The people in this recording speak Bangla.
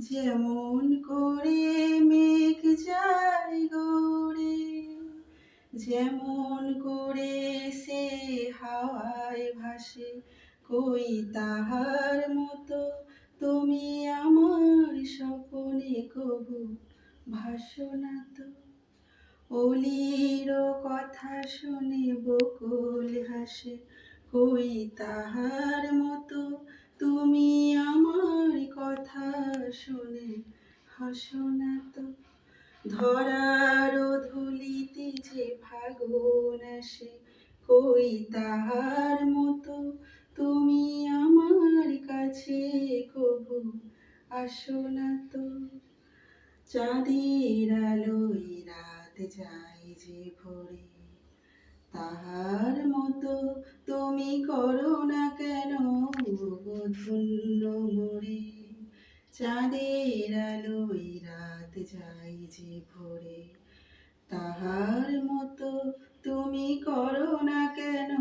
যেমন করে মেঘ যায় গড়ে, যেমন করে সে হাওয়ায় ভাসে, কই তাহার মতো তুমি আমার স্বপনে কবু ভাসো না তো। অলির কথা শুনে বকুল হাসে, কই তাহার মতো তুমি আমার কথা শুনে হাসো না তো। ধরার ধুলিতে যে ফাগুন আসে, কই তাহার মতো তুমি আমার কাছে কবু আসো না তো। চাঁদের আলোয় রাত যায় যে ভরে, তাহার মতো তুমি করো না কেন ধন্য মোরে। চাঁদের আলোয় রাত যায় যে ভরে, তাহার মতো তুমি করো না কেন